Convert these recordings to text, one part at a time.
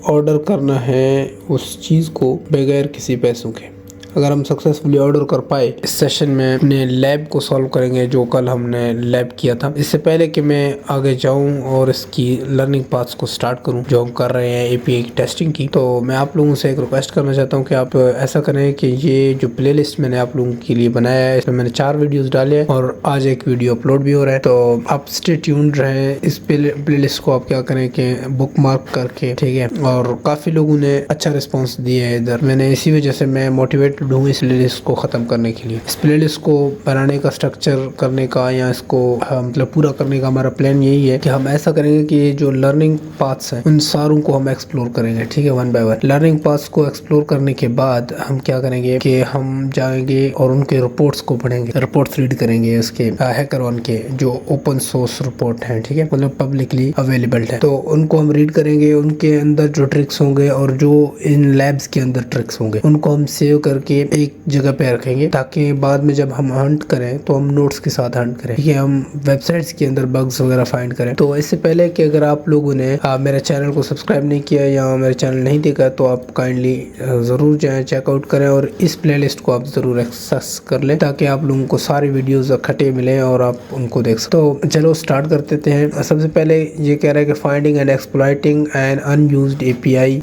Order करना है उस चीज़ को बगैर किसी पैसों के। अगर हम सक्सेसफुली ऑर्डर कर पाए, इस सेशन में अपने लैब को सॉल्व करेंगे जो कल हमने लैब किया था। इससे पहले कि मैं आगे जाऊं और इसकी लर्निंग पाथ्स को स्टार्ट करूं जो हम कर रहे हैं एपीआई की टेस्टिंग की, तो मैं आप लोगों से एक रिक्वेस्ट करना चाहता हूं कि आप ऐसा करें कि ये जो प्लेलिस्ट मैंने आप लोगों के लिए बनाया है, इसमें मैंने 4 वीडियोस डाले हैं और आज एक वीडियो अपलोड भी हो रहा है, तो आप स्टे ट्यून्ड रहें। इस प्लेलिस्ट को आप क्या करें कि बुक मार्क करके, ठीक है, और काफ़ी लोगों ने अच्छा रिस्पॉन्स दिया है इधर। मैंने इसी वजह से मैं मोटिवेट हूँ इस प्लेलिस्ट को ख़त्म करने के लिए। इस प्लेलिस्ट को बनाने का, स्ट्रक्चर करने का या इसको मतलब पूरा करने का हमारा प्लान यही है कि हम ऐसा करेंगे कि ये जो लर्निंग पाथ्स हैं उन सारों को हम एक्सप्लोर करेंगे, ठीक है, one by one. Learning paths को एक्सप्लोर करने के बाद हम क्या करेंगे कि हम जाएंगे और उनके रिपोर्ट्स को पढ़ेंगे, रिपोर्ट्स रीड करेंगे उसके हैकरऑन के जो ओपन सोर्स रिपोर्ट हैं, ठीक है, मतलब पब्लिकली अवेलेबल है, तो उनको हम रीड करेंगे। उनके अंदर जो ट्रिक्स होंगे और जो इन लैब्स के अंदर ट्रिक्स होंगे उनको हम सेव करके एक जगह पे रखेंगे ताकि बाद में जब हम हंट करें तो हम नोट्स के साथ हंट करें, ठीक है, हम वेबसाइट्स के अंदर बग्स वगैरह फाइंड करें। तो इससे पहले कि अगर आप लोगों ने मेरे चैनल को सब्सक्राइब नहीं किया या मेरे चैनल नहीं देखा तो आप काइंडली ज़रूर जाएं, चेकआउट करें और इस प्लेलिस्ट को आप ज़रूर एक्सेस कर लें ताकि आप लोगों को सारी वीडियोज़ इकट्ठे मिलें और आप उनको देख सकते। तो चलो स्टार्ट कर देते हैं। सबसे पहले ये कह रहा है कि finding and exploiting an unused API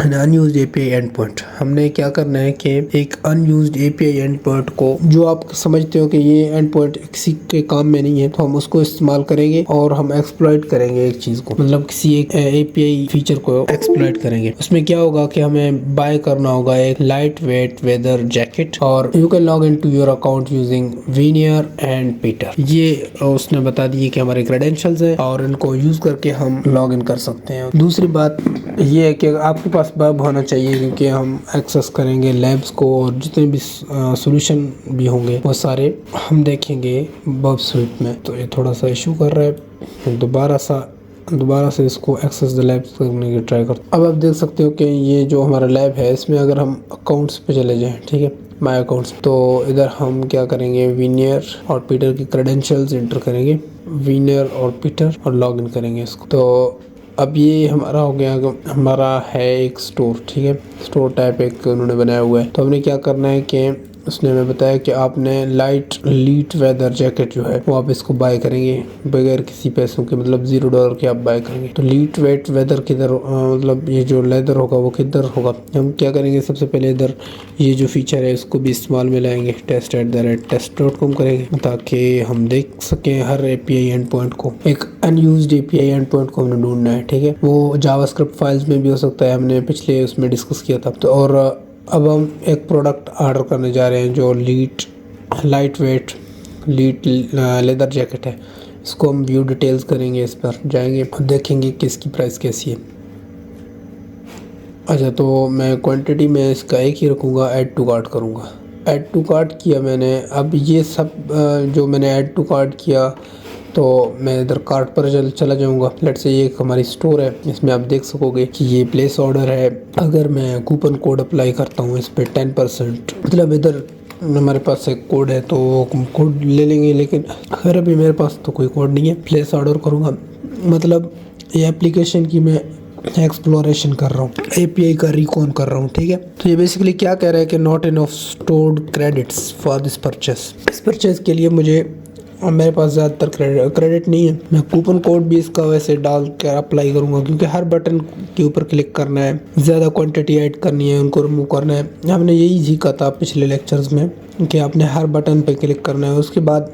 end point. हमने क्या करना है कि एक अनयूज्ड एपीआई एंड पॉइंट को, जो आप समझते हो कि ये एंड पॉइंट किसी के काम में नहीं है, तो हम उसको इस्तेमाल करेंगे और हम एक्सप्लॉइट करेंगे एक चीज़ को, मतलब किसी एक एपीआई फीचर को एक्सप्लॉइट करेंगे। उसमें क्या होगा कि हमें बाय करना होगा एक लाइट वेट वेदर जैकेट और you can log in to your account using वीनियर एंड पीटर। ये उसने बता दिए कि हमारे क्रेडेंशियल्स हैं और इनको यूज करके हम लॉग इन कर सकते हैं। दूसरी बात ये है कि आपके पास बब होना चाहिए क्योंकि हम एक्सेस करेंगे लैब्स को और जितने भी सॉल्यूशन भी होंगे वो सारे हम देखेंगे बब स्वीट में। तो ये थोड़ा सा इशू कर रहा है, दोबारा से इसको एक्सेस द लैब्स करने की ट्राई करते। अब आप देख सकते हो कि ये जो हमारा लैब है इसमें अगर हम अकाउंट्स पे चले जाएं, ठीक है, माय अकाउंट्स, तो इधर हम क्या करेंगे, वीनियर और पीटर की क्रेडेंशियल्स एंटर करेंगे, वीनियर और पीटर, और लॉग इन करेंगे इसको। तो अब ये हमारा हो गया, हमारा है एक स्टोर, ठीक है, स्टोर टाइप एक उन्होंने बनाया हुआ है। तो हमने क्या करना है कि उसने हमें बताया कि आपने लीट वेदर जैकेट जो है वो आप इसको बाय करेंगे बगैर किसी पैसों के, मतलब $0 के आप बाय करेंगे। तो लीट वेदर किधर, मतलब ये जो लेदर होगा वो किधर होगा। हम क्या करेंगे, सबसे पहले इधर ये जो फीचर है इसको भी इस्तेमाल में लाएंगे, test@test.com करेंगे ताकि हम देख सकें हर एपीआई एंड पॉइंट को। एक अनयूज्ड एपीआई एंड पॉइंट को हमने ढूंढना है, ठीक है, वो जावास्क्रिप्ट फाइल्स में भी हो सकता है, हमने पिछले उसमें डिस्कस किया था। तो और अब हम एक प्रोडक्ट ऑर्डर करने जा रहे हैं जो लाइट वेट लेदर जैकेट है। इसको हम व्यू डिटेल्स करेंगे, इस पर जाएंगे और देखेंगे कि इसकी प्राइस कैसी है। अच्छा, तो मैं क्वांटिटी में इसका एक ही रखूँगा, ऐड टू कार्ट करूँगा। ऐड टू कार्ट किया मैंने। अब ये सब जो मैंने ऐड टू कार्ट किया तो मैं इधर कार्ट पर चला जाऊंगा। लेट्स से ये एक हमारी स्टोर है, इसमें आप देख सकोगे कि ये प्लेस ऑर्डर है। अगर मैं कूपन कोड अप्लाई करता हूँ इस पर 10%, मतलब इधर हमारे पास एक कोड है तो कोड ले लेंगे, लेकिन अगर अभी मेरे पास तो कोई कोड नहीं है, प्लेस ऑर्डर करूँगा, मतलब ये एप्लीकेशन की मैं एक्सप्लोरेशन कर रहा हूँ, एपीआई का रिकॉन कर रहा हूँ, ठीक है। तो ये बेसिकली क्या कह रहा है कि not enough stored credits for this purchase. इस परचेस के लिए मुझे, और मेरे पास ज़्यादातर क्रेडिट नहीं है। मैं कूपन कोड भी इसका वैसे डाल कर अप्लाई करूँगा क्योंकि हर बटन के ऊपर क्लिक करना है, ज़्यादा क्वांटिटी ऐड करनी है, उनको रिमूव करना है। हमने यही सीखा था पिछले लेक्चर्स में कि आपने हर बटन पे क्लिक करना है। उसके बाद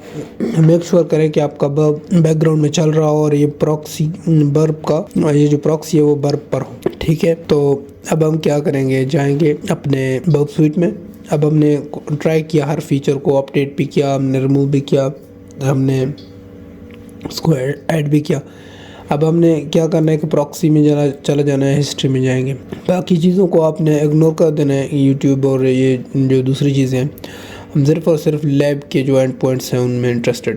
मेक श्योर करें कि आपका बर्ब बैकग्राउंड में चल रहा हो और ये प्रॉक्सी बर्ब का, ये जो प्रॉक्सी है वो बर्ब पर हो, ठीक है। तो अब हम क्या करेंगे, जाएंगे अपने बर्ब स्वीट में। अब हमने ट्राई किया, हर फीचर को अपडेट भी किया, हमने रिमूव भी किया, हमने उसको ऐड भी किया। अब हमने क्या करना है कि प्रॉक्सी में चला जाना है, हिस्ट्री में जाएंगे। बाकी चीज़ों को आपने इग्नोर कर देना है, यूट्यूब और ये जो दूसरी चीज़ें हैं। हम सिर्फ और सिर्फ लैब के जो एंड पॉइंट्स हैं उनमें इंटरेस्ट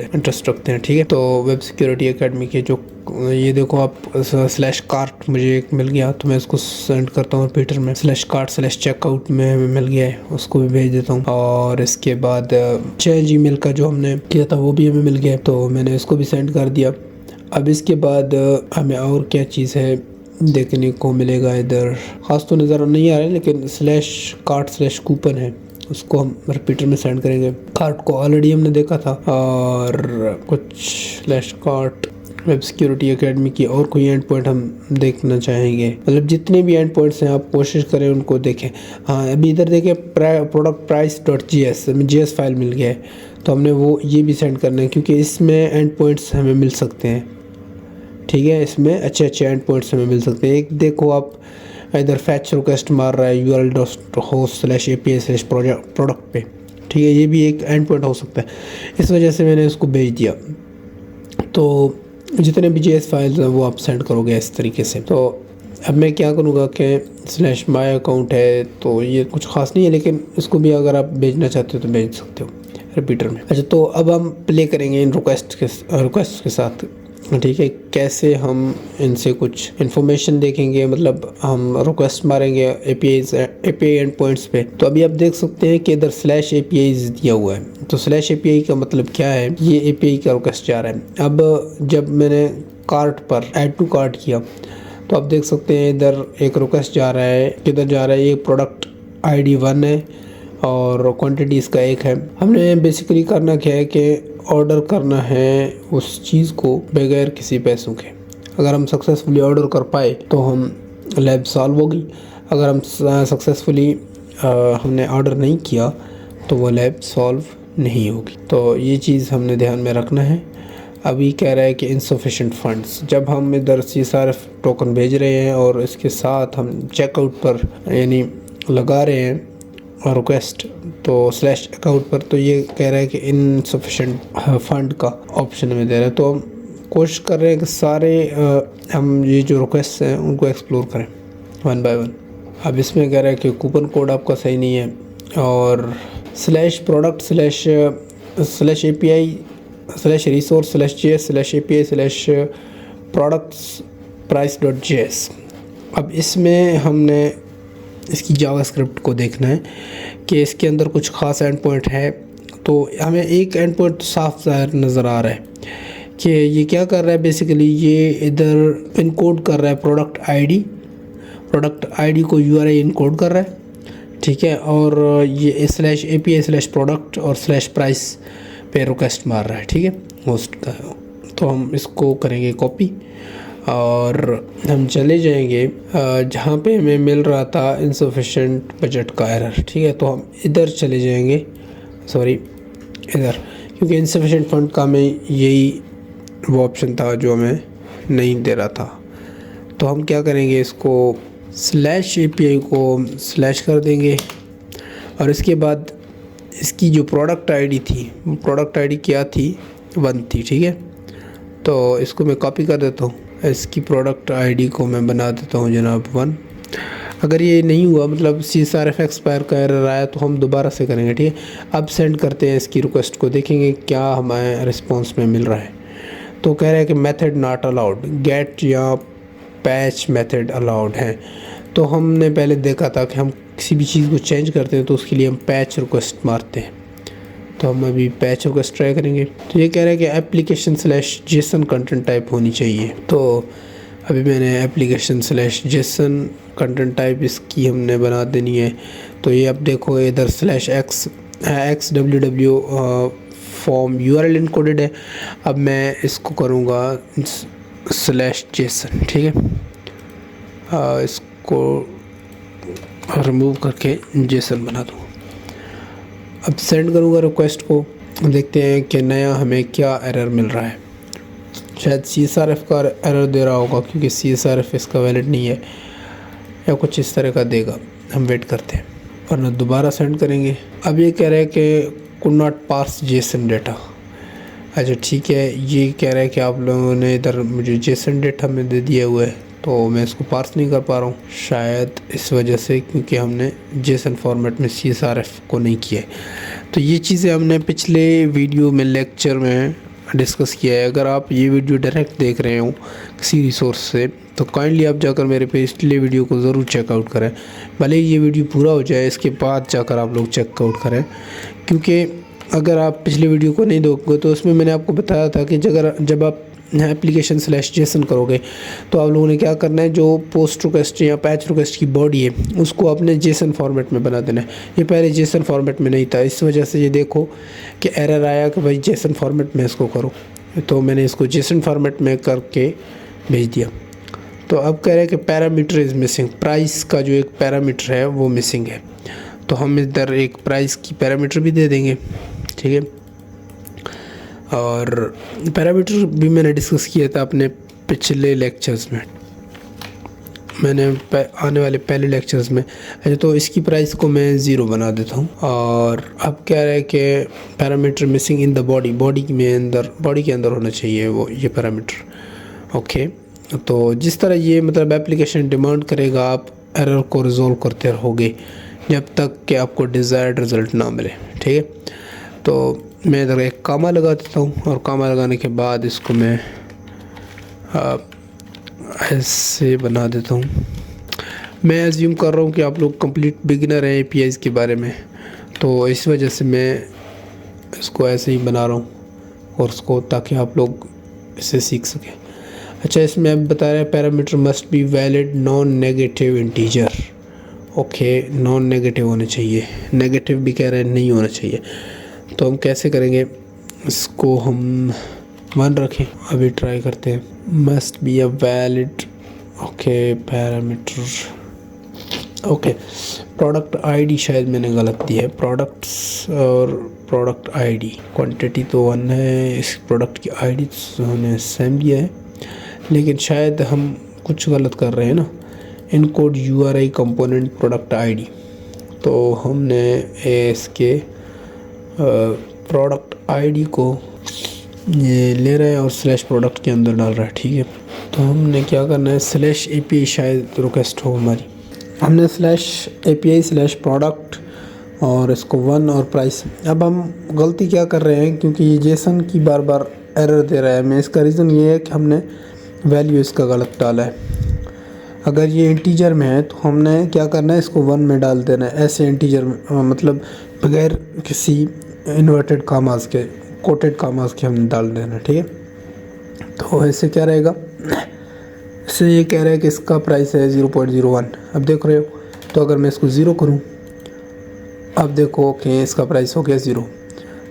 रखते हैं, ठीक है। तो वेब सिक्योरिटी एकेडमी के जो ये देखो आप /cart मुझे एक मिल गया, तो मैं उसको सेंड करता हूँ ट्विटर में। /cart/checkout में मिल गया है, उसको भी भेज देता हूँ। और इसके बाद चेंज ईमेल का जो हमने किया था वो भी हमें मिल गया, तो मैंने इसको भी सेंड कर दिया। अब इसके बाद हमें और क्या चीज़ है, देखने को मिलेगा। इधर खास तो नज़र नहीं आ रहा है, लेकिन /cart/कूपन है, उसको हम रिपीटर में सेंड करेंगे। कार्ट को ऑलरेडी हमने देखा था, और कुछ /cart वेब सिक्योरिटी एकेडमी की और कोई एंड पॉइंट हम देखना चाहेंगे। मतलब जितने भी एंड पॉइंट्स हैं आप कोशिश करें उनको देखें। हाँ, अभी इधर देखें प्रोडक्ट प्राइस.js हमें JS फाइल मिल गया है, तो हमने वो ये भी सेंड करना है, क्योंकि इसमें एंड पॉइंट्स हमें मिल सकते हैं। ठीक है, इसमें अच्छे एंड पॉइंट्स हमें मिल सकते हैं। एक देखो आप इधर फैच रिक्वेस्ट मार रहा है url.host/api/product पे। ठीक है, ये भी एक एंड पॉइंट हो सकता है, इस वजह से मैंने उसको भेज दिया। तो जितने भी JS फाइल्स हैं वो आप सेंड करोगे इस तरीके से। तो अब मैं क्या करूँगा कि /my अकाउंट है, तो ये कुछ ख़ास नहीं है, लेकिन इसको भी अगर आप भेजना चाहते हो तो भेज सकते हो रिपीटर में। अच्छा, तो अब हम प्ले करेंगे इन रिक्वेस्ट के साथ। ठीक है, कैसे हम इनसे कुछ इन्फॉर्मेशन देखेंगे, मतलब हम रिक्वेस्ट मारेंगे API एंड पॉइंट्स पे। तो अभी आप देख सकते हैं कि इधर /APIs दिया हुआ है। तो /API का मतलब क्या है, ये API का रिक्वेस्ट जा रहा है। अब जब मैंने कार्ट पर ऐड टू कार्ट किया, तो आप देख सकते हैं इधर एक रिक्वेस्ट जा रहा है। किधर जा रहा है, ये प्रोडक्ट ID 1 है और क्वांटिटी इसका 1 है। हमने बेसिकली करना क्या है कि ऑर्डर करना है उस चीज़ को बगैर किसी पैसों के। अगर हम सक्सेसफुली ऑर्डर कर पाए तो हम लैब सॉल्व होगी। अगर हम सक्सेसफुली हमने ऑर्डर नहीं किया तो वो लैब सॉल्व नहीं होगी। तो ये चीज़ हमने ध्यान में रखना है। अभी कह रहा है कि इनसफिशेंट फंड्स, जब हम इधर CSRF टोकन भेज रहे हैं और इसके साथ हम चेकआउट पर यानी लगा रहे हैं और रिक्वेस्ट, तो /account पर, तो ये कह रहा है कि इनसफिशेंट फंड का ऑप्शन में दे रहा है। तो हम कोशिश कर रहे हैं कि सारे हम ये जो रिक्वेस्ट हैं उनको एक्सप्लोर करें 1 by 1। अब इसमें कह रहा है कि कूपन कोड आपका सही नहीं है, और /product/API/resource/js/API/products/price.js। अब इसमें हमने इसकी जावास्क्रिप्ट को देखना है कि इसके अंदर कुछ ख़ास एंड पॉइंट है। तो हमें एक एंड पॉइंट साफ नज़र आ रहा है कि ये क्या कर रहा है। बेसिकली ये इधर इनकोड कर रहा है प्रोडक्ट आईडी को URI इनकोड कर रहा है। ठीक है, और ये /API/product और /price पे रिक्वेस्ट मार रहा है। ठीक है, होस्ट का। तो हम इसको करेंगे कॉपी और हम चले जाएंगे जहाँ पे हमें मिल रहा था इनसफिशेंट बजट का एरर। ठीक है, तो हम इधर चले जाएंगे, इधर, क्योंकि इनसफिशेंट फंड का हमें यही वो ऑप्शन था जो हमें नहीं दे रहा था। तो हम क्या करेंगे, इसको /API को स्लैश कर देंगे, और इसके बाद इसकी जो प्रोडक्ट आईडी थी, वो प्रोडक्ट आईडी क्या थी, 1 थी। ठीक है, तो इसको मैं कॉपी कर देता हूँ। इसकी प्रोडक्ट आईडी को मैं बना देता हूँ जनाब 1। अगर ये नहीं हुआ, मतलब CSRF एक्सपायर का एरर आया, तो हम दोबारा से करेंगे। ठीक है, अब सेंड करते हैं इसकी रिक्वेस्ट को, देखेंगे क्या हमें रिस्पॉन्स में मिल रहा है। तो कह रहा है कि मेथड नॉट अलाउड, गेट या पैच मेथड अलाउड है। तो हमने पहले देखा था कि हम किसी भी चीज़ को चेंज करते हैं तो उसके लिए हम पैच रिक्वेस्ट मारते हैं। तो हम अभी पैच रिक्वेस्ट ट्राई करेंगे। तो ये कह रहा है कि application/json कंटेंट टाइप होनी चाहिए। तो अभी मैंने application/json कंटेंट टाइप इसकी हमने बना देनी है। तो ये अब देखो इधर /xww फॉर्म URL इनकोडेड है। अब मैं इसको करूँगा /json। ठीक है, इसको रिमूव करके JSON बना दूँ। अब सेंड करूँगा रिक्वेस्ट को, देखते हैं कि नया हमें क्या एरर मिल रहा है। शायद CSRF का एरर दे रहा होगा, क्योंकि CSRF इसका वैलिड नहीं है, या कुछ इस तरह का देगा। हम वेट करते हैं, वरना दोबारा सेंड करेंगे। अब ये कह रहा है कि could not parse JSON data. अच्छा ठीक है, ये कह रहा है कि आप लोगों ने इधर मुझे JSON डेटा में दे दिया हुआ है, तो मैं इसको पार्स नहीं कर पा रहा हूँ, शायद इस वजह से, क्योंकि हमने JSON फॉर्मेट में CSRF को नहीं किया है। तो ये चीज़ें हमने पिछले वीडियो में लेक्चर में डिस्कस किया है। अगर आप ये वीडियो डायरेक्ट देख रहे हो किसी रिसोर्स से, तो काइंडली आप जाकर मेरे पिछले वीडियो को ज़रूर चेकआउट करें। भले ही ये वीडियो पूरा हो जाए, इसके बाद जाकर आप लोग चेकआउट करें, क्योंकि अगर आप पिछले वीडियो को नहीं देखोगे तो उसमें मैंने आपको बताया था कि जब आप एप्लीकेशन स्लैश जेसन करोगे तो आप लोगों ने क्या करना है, जो पोस्ट रिक्वेस्ट या पैच रिक्वेस्ट की बॉडी है उसको अपने जेसन फॉर्मेट में बना देना है। ये पहले जेसन फॉर्मेट में नहीं था, इस वजह से ये देखो कि एरर आया कि भाई जेसन फॉर्मेट में इसको करो। तो मैंने इसको जेसन फॉर्मेट में करके भेज दिया। तो अब कह रहे हैं कि पैरामीटर इज़ मिसिंग, प्राइस का जो एक पैरामीटर है वो मिसिंग है। तो हम इधर एक प्राइस की पैरामीटर भी दे देंगे, ठीक है। और पैरामीटर भी मैंने डिस्कस किया था अपने पिछले लेक्चर्स में, मैंने आने वाले पहले लेक्चर्स में। अच्छा, तो इसकी प्राइस को मैं 0 बना देता हूँ। और अब कह रहा है कि parameter missing in the body, body के अंदर होना चाहिए वो ये पैरामीटर। ओके, तो जिस तरह ये मतलब एप्लीकेशन डिमांड करेगा, आप एरर को रिजॉल्व करते रहोगे जब तक कि आपको डिज़ायर्ड रिज़ल्ट ना मिले, ठीक है। तो मैं इधर एक कामा लगा देता हूँ और कामा लगाने के बाद इसको मैं ऐसे बना देता हूँ। मैं एज्यूम कर रहा हूँ कि आप लोग कंप्लीट बिगिनर हैं APIs के बारे में, तो इस वजह से मैं इसको ऐसे ही बना रहा हूँ कोर्स को, ताकि आप लोग इसे सीख सकें। अच्छा, इसमें अब बता रहे हैं parameter must be valid non negative integer. Okay, non negative होने चाहिए, नेगेटिव भी कह रहे हैं नहीं होना चाहिए। तो हम कैसे करेंगे, इसको हम 1 रखें, अभी ट्राई करते हैं। Must be a valid, okay, parameter, okay. Product ID शायद मैंने गलत दिया है, प्रोडक्ट्स और प्रोडक्ट आईडी, क्वांटिटी तो 1 है, इस प्रोडक्ट की आईडी तो हमने सेम दिया है, लेकिन शायद हम कुछ गलत कर रहे हैं ना। Encode URI component product ID, तो हमने इसके प्रोडक्ट आईडी को ये ले रहे हैं और स्लैश प्रोडक्ट के अंदर डाल रहा है, ठीक है। तो हमने क्या करना है, स्लैश API शायद रिक्वेस्ट हो हमारी, हमने स्लैश API स्लैश प्रोडक्ट और इसको 1 और प्राइस। अब हम गलती क्या कर रहे हैं, क्योंकि ये जेसन की बार बार एरर दे रहा है मैं, इसका रीज़न ये है कि हमने वैल्यू इसका गलत डाला है। अगर ये इंटीजर में है तो हमने क्या करना है, इसको 1 में डाल देना है, ऐसे इंटीजर में, मतलब बगैर किसी इन्वर्टेड कामास के, कोटेड कामास के हमने डाल देना, ठीक है। तो ऐसे क्या रहेगा, इससे ये कह रहा है कि इसका प्राइस है 0.01। अब देख रहे हो, तो अगर मैं इसको 0 करूं, अब देखो कि इसका प्राइस हो गया 0।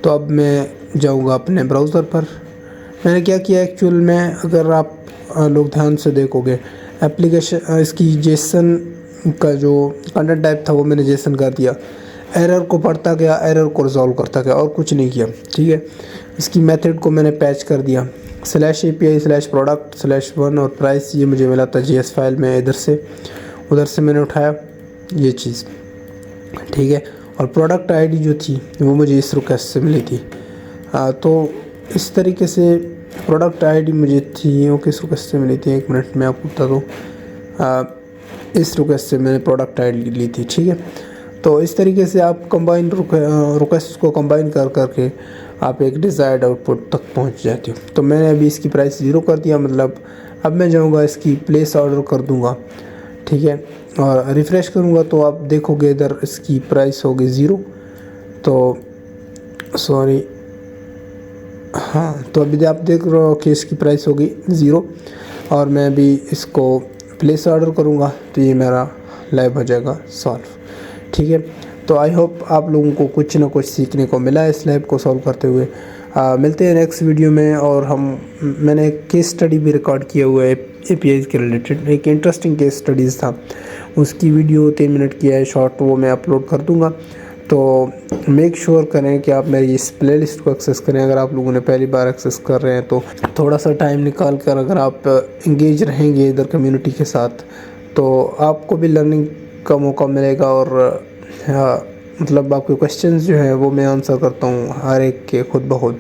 तो अब मैं जाऊंगा अपने ब्राउज़र पर। मैंने क्या किया एक्चुअल में, अगर आप लोग ध्यान से देखोगे, एप्लीकेशन इसकी जेसन का जो कंटेंट टाइप था वो मैंने जेसन कर दिया, एरर को पढ़ता गया, एरर को रिजॉल्व करता गया और कुछ नहीं किया, ठीक है। इसकी मेथड को मैंने पैच कर दिया, slash API slash product slash 1 और प्राइस, ये मुझे मिला था JS फाइल में, इधर से उधर से मैंने उठाया ये चीज़, ठीक है। और प्रोडक्ट आईडी जो थी वो मुझे इस रिक्वेस्ट से मिली थी। तो इस तरीके से प्रोडक्ट आईडी मुझे थी, वो किस रिक्वेस्ट से मिली थी, 1 मिनट में आपको बता दूँ। इस रिक्वेस्ट से मैंने प्रोडक्ट आईडी ली थी, ठीक है। तो इस तरीके से आप कंबाइन रिक्वेस्ट को कंबाइन कर करके आप एक डिज़ायर्ड आउटपुट तक पहुंच जाते हो। तो मैंने अभी इसकी प्राइस 0 कर दिया, मतलब अब मैं जाऊंगा इसकी प्लेस ऑर्डर कर दूंगा, ठीक है, और रिफ़्रेश करूंगा तो आप देखोगे इधर इसकी प्राइस होगी 0। तो सॉरी, हाँ, तो अभी आप देख रहे हो कि इसकी प्राइस होगी 0 और मैं अभी इसको प्लेस ऑर्डर करूंगा तो ये मेरा लैब हो जाएगा सॉल्व, ठीक है। तो आई होप आप लोगों को कुछ ना कुछ सीखने को मिला इस लैब को सॉल्व करते हुए। मिलते हैं नेक्स्ट वीडियो में। और मैंने एक केस स्टडी भी रिकॉर्ड किया हुआ है APIs के रिलेटेड, एक इंटरेस्टिंग केस स्टडीज़ था, उसकी वीडियो 3 मिनट की है शॉर्ट, वो मैं अपलोड कर दूँगा। तो मेक श्योर करें कि आप मेरी इस प्लेलिस्ट को एक्सेस करें। अगर आप लोगों ने पहली बार एक्सेस कर रहे हैं तो थोड़ा सा टाइम निकाल कर अगर आप इंगेज रहेंगे इधर कम्युनिटी के साथ तो आपको भी लर्निंग का मौका मिलेगा। और मतलब आपके क्वेश्चंस जो हैं वो मैं आंसर करता हूँ हर एक के खुद ब खुद।